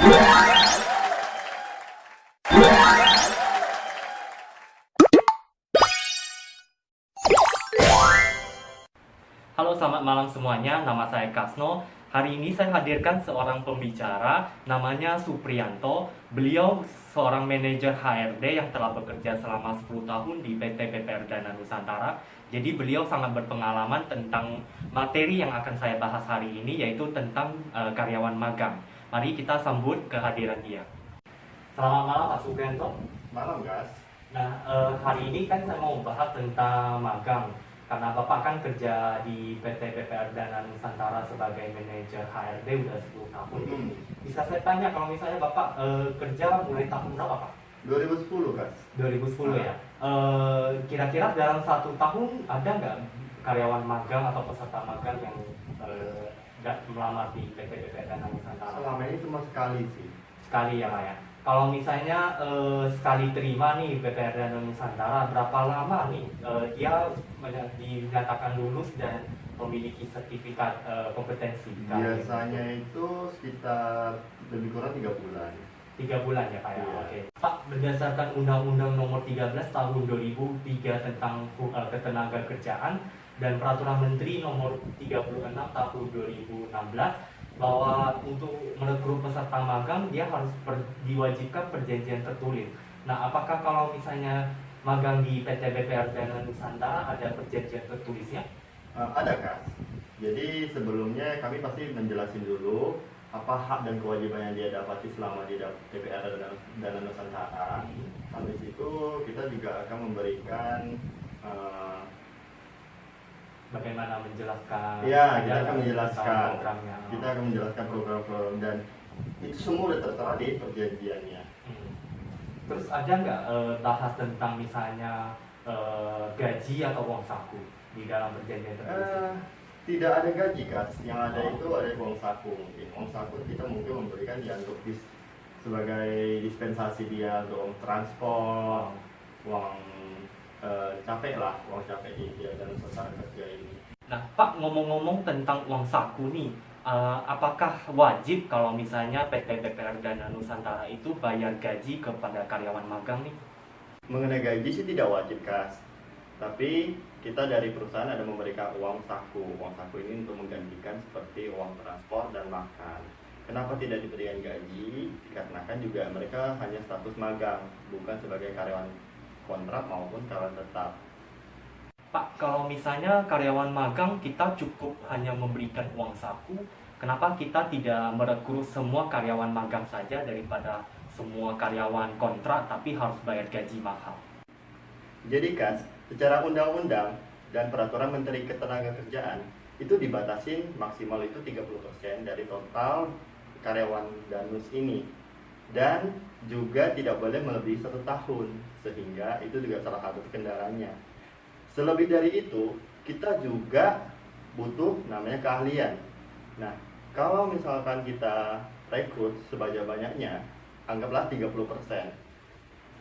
Halo, selamat malam semuanya. Nama saya Kasno. Hari ini saya hadirkan seorang pembicara, namanya Supriyanto. Beliau seorang manajer HRD yang telah bekerja selama 10 tahun di PT BPR Dana Nusantara. Jadi beliau sangat berpengalaman tentang materi yang akan saya bahas hari ini, yaitu tentang karyawan magang. Mari kita sambut kehadiran dia. Selamat malam Pak Supriyanto. Malam, Gas. Nah, hari ini kan saya mau bahas tentang magang. Karena Bapak kan kerja di PT BPR Dana Nusantara sebagai manajer HRD udah 10 tahun. Bisa saya tanya kalau misalnya Bapak kerja mulai tahun berapa Pak? 2010, Gas. 2010 ya. Kira-kira dalam 1 tahun ada nggak karyawan magang atau peserta magang yang nggak melamar di PT BPR Dana Nusantara? Selama ini cuma sekali sih. Sekali ya Pak ya. Kalau misalnya sekali terima nih BPR Dana Nusantara, berapa lama nih dia dinyatakan lulus dan memiliki sertifikat kompetensi? Biasanya itu sekitar lebih kurang 3 bulan. 3 bulan ya Pak ya? Iya. Oke. Pak, berdasarkan Undang-Undang Nomor 13 Tahun 2003 tentang Ketenagakerjaan dan Peraturan Menteri Nomor 36 Tahun 2016, bahwa untuk merekrut peserta magang dia harus diwajibkan perjanjian tertulis. Nah, apakah kalau misalnya magang di PT BPR Dana Nusantara ada perjanjian tertulisnya? Ada, Gas. Jadi sebelumnya kami pasti menjelasin dulu apa hak dan kewajiban yang dia dapati selama di BPR Dana Nusantara. Habis itu kita juga akan memberikan Bagaimana menjelaskan? ya, kita akan menjelaskan programnya. Kita akan menjelaskan program-program dan itu semua sudah tertera di perjanjiannya. Terus ada nggak bahas tentang misalnya gaji atau uang saku di dalam perjanjian tertulis? Tidak ada gaji, Kas. Yang ada itu ada uang saku mungkin. Uang saku kita mungkin memberikan ya untuk sebagai dispensasi dia untuk uang transport, uang capek lah, uang capek dia dan usaha kerja ini. Nah, Pak, ngomong-ngomong tentang uang saku nih, apakah wajib kalau misalnya PT BPR Dana Nusantara itu bayar gaji kepada karyawan magang nih? Mengenai gaji sih tidak wajib, Kas. Tapi kita dari perusahaan ada memberikan uang saku. Uang saku ini untuk menggantikan seperti uang transport dan makan. Kenapa tidak diberikan gaji? Dikarenakan juga mereka hanya status magang, bukan sebagai karyawan kontrak maupun karyawan tetap. Pak, kalau misalnya karyawan magang kita cukup hanya memberikan uang saku, kenapa kita tidak merekrut semua karyawan magang saja daripada semua karyawan kontrak tapi harus bayar gaji mahal? Jadi, Kas, secara undang-undang dan peraturan Menteri Ketenagakerjaan itu dibatasin maksimal itu 30% dari total karyawan Danus ini. Dan juga tidak boleh melebihi 1 tahun, sehingga itu juga salah satu kendalanya. Selebih dari itu, kita juga butuh namanya keahlian. Nah, kalau misalkan kita rekrut sebanyak-banyaknya, anggaplah 30%,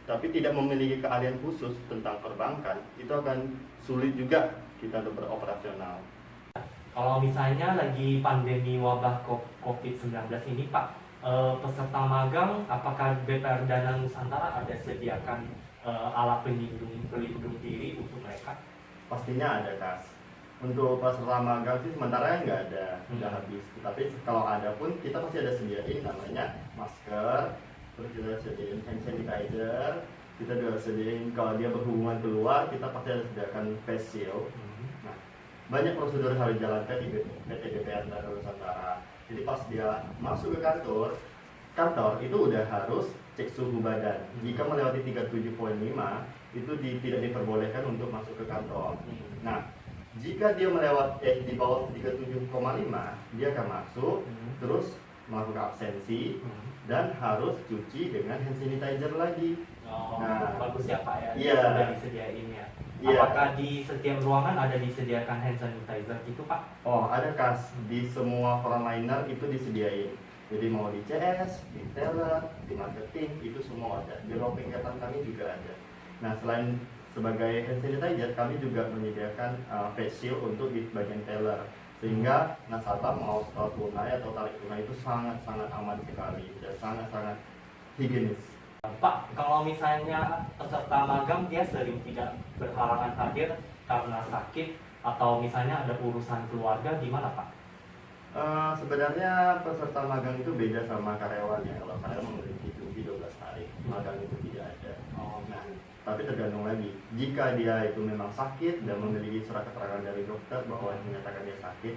tapi tidak memiliki keahlian khusus tentang perbankan, itu akan sulit juga kita untuk beroperasional. Kalau misalnya lagi pandemi wabah COVID-19 ini Pak, peserta magang, apakah BPR Dana Nusantara ada sediakan alat pelindung diri untuk mereka? Pastinya ada, Kas. Untuk peserta magang sih sementara nggak ada, udah habis. Tapi kalau ada pun kita pasti ada sediain namanya masker, terus kita sediain hand sanitizer, kita juga sediain kalau dia berhubungan keluar kita pasti ada sediakan face shield. Nah, banyak prosedur yang harus dijalankan di PT BPR Dana Nusantara. Jadi pas dia masuk ke kantor itu udah harus cek suhu badan. Jika melewati 37,5 itu tidak diperbolehkan untuk masuk ke kantor. Nah, jika dia di bawah 37,5 dia akan masuk, terus melakukan absensi dan harus cuci dengan hand sanitizer lagi. Nah, bagus ya Pak ya, iya. Sudah disediain ya. Iya. Apakah di setiap ruangan ada disediakan hand sanitizer gitu Pak? Oh, ada, Kas. Di semua frontliner itu disediain. Jadi mau di CS, di teller, di marketing, itu semua ada. Di ruang kegiatan kami juga ada. Nah, selain sebagai hand sanitizer, kami juga menyediakan face shield untuk di bagian teller. sehingga nasabah mau setor tunai atau tarik tunai itu sangat-sangat aman sekali dan sangat-sangat higienis. Pak, kalau misalnya peserta magang dia sering tidak berhalangan hadir karena sakit atau misalnya ada urusan keluarga, gimana Pak? Sebenarnya peserta magang itu beda sama karyawannya. Kalau karyawan memiliki cuti 12 hari, magang itu tidak ada. Nah, tapi tergantung lagi. Jika dia itu memang sakit dan memiliki surat keterangan dari dokter bahwa menyatakan dia sakit,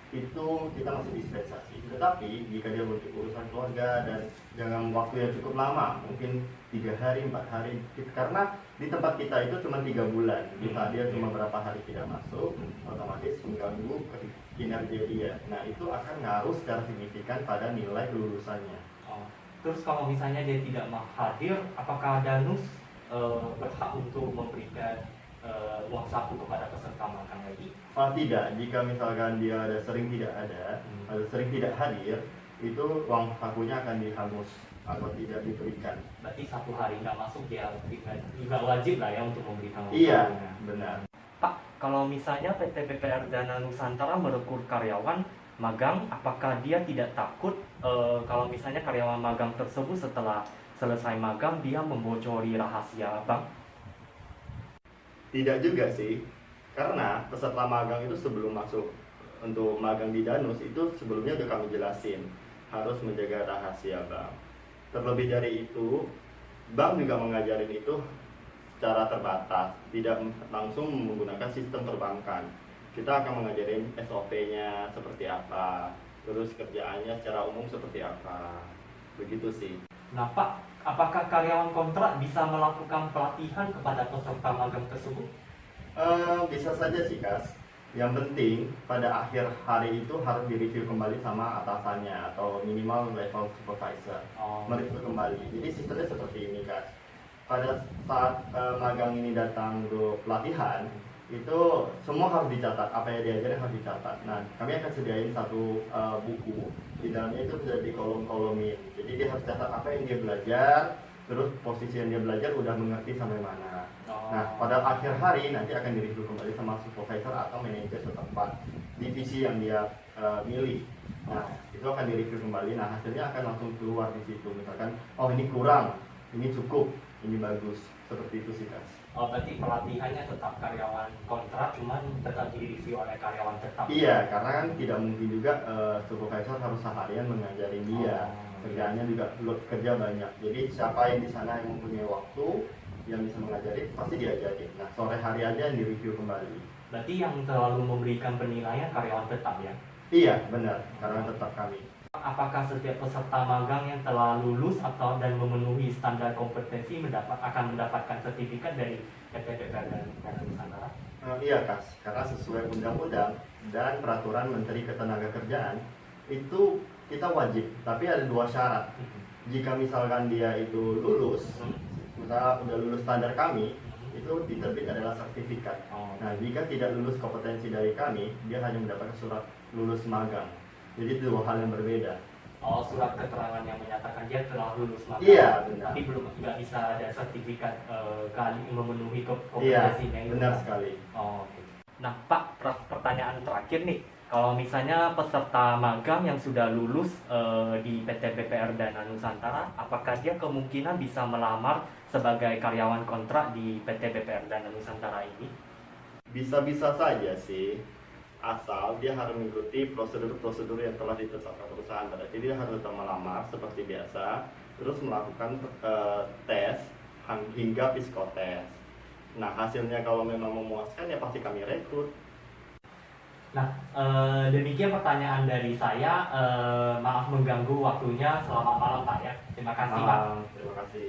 itu kita masih dispensasi. Tetapi jika dia memiliki urusan keluarga dan dengan waktu yang cukup lama, mungkin 3 hari, 4 hari, karena di tempat kita itu cuma 3 bulan. Jika dia cuma berapa hari tidak masuk, otomatis mengganggu kinerja dia. Nah, itu akan ngaruh secara signifikan pada nilai kelulusannya. Terus kalau misalnya dia tidak mau hadir, apakah Danus berhak untuk memberikan uang saku kepada peserta magang lagi? Tidak, jika misalkan dia ada sering tidak ada, atau sering tidak hadir, itu uang sakunya akan dihangus atau tidak diberikan. Berarti 1 hari nggak masuk dia juga wajib lah ya untuk memberikan uang Iya, sakunya. benar. Pak, kalau misalnya PT BPR Dana Nusantara merekrut karyawan magang, apakah dia tidak takut kalau misalnya karyawan magang tersebut setelah selesai magang dia membocori rahasia bank? Tidak juga sih, karena peserta magang itu sebelum masuk untuk magang di Danus itu sebelumnya udah kami jelasin harus menjaga rahasia bank. Terlebih dari itu, bank juga mengajarin itu secara terbatas, tidak langsung menggunakan sistem perbankan. Kita akan mengajarin SOP-nya seperti apa, terus kerjaannya secara umum seperti apa, begitu sih. Nah Pak, apakah karyawan kontrak bisa melakukan pelatihan kepada peserta magang tersebut? Bisa saja sih, Kas. Yang penting pada akhir hari itu harus direview kembali sama atasannya atau minimal level supervisor. Mereview kembali. Jadi sistemnya seperti ini, Kas. Pada saat magang ini datang ke pelatihan, itu semua harus dicatat, apa yang diajarin harus dicatat. Nah, kami akan sediain satu buku, di dalamnya itu sudah dikolom-kolomin. Jadi dia harus catat apa yang dia belajar, terus posisi yang dia belajar udah mengerti sampai mana. Nah, pada akhir hari nanti akan direview kembali sama supervisor atau manajer setempat divisi yang dia milih. Nah, itu akan direview kembali. Nah, hasilnya akan langsung keluar di situ. Misalkan, oh ini kurang, ini cukup, ini bagus. Seperti itu sih, Kas. Berarti pelatihannya tetap karyawan kontrak, cuman tetap direview oleh karyawan tetap. Iya, karena kan tidak mungkin juga supervisor harus seharian mengajarin dia. Kerjaannya juga kerja banyak. Jadi siapa yang di sana yang mempunyai waktu yang bisa mengajari pasti diajarin. Nah, sore hari aja yang direview kembali. Berarti yang terlalu memberikan penilaian karyawan tetap ya? Iya, benar. Karena tetap kami. Apakah setiap peserta magang yang telah lulus atau dan memenuhi standar kompetensi akan mendapatkan sertifikat dari PT BPR Dana Nusantara? Iya, Kas. Karena sesuai undang-undang dan peraturan Menteri Ketenagakerjaan itu kita wajib. Tapi ada 2 syarat. Jika misalkan dia itu lulus, misalnya udah lulus standar kami, itu diterbit adalah sertifikat. Nah, jika tidak lulus kompetensi dari kami, dia hanya mendapatkan surat lulus magang. Jadi 2 hal yang berbeda. Surat keterangan yang menyatakan dia telah lulus magang. Iya, benar. Tapi belum nggak bisa ada sertifikat kali memenuhi Iya, kompetensinya itu. benar sekali. Oke. Nah, Pak, pertanyaan terakhir nih. Kalau misalnya peserta magang yang sudah lulus di PT BPR Dana Nusantara, apakah dia kemungkinan bisa melamar sebagai karyawan kontrak di PT BPR Dana Nusantara ini? Bisa-bisa saja sih, asal dia harus mengikuti prosedur-prosedur yang telah ditetapkan perusahaan. Berarti dia harus tetap melamar seperti biasa, terus melakukan tes hingga psikotes. Nah, hasilnya kalau memang memuaskan ya pasti kami rekrut. Nah, demikian pertanyaan dari saya. Maaf mengganggu waktunya. Selamat malam Pak ya. Terima kasih Pak. Terima kasih.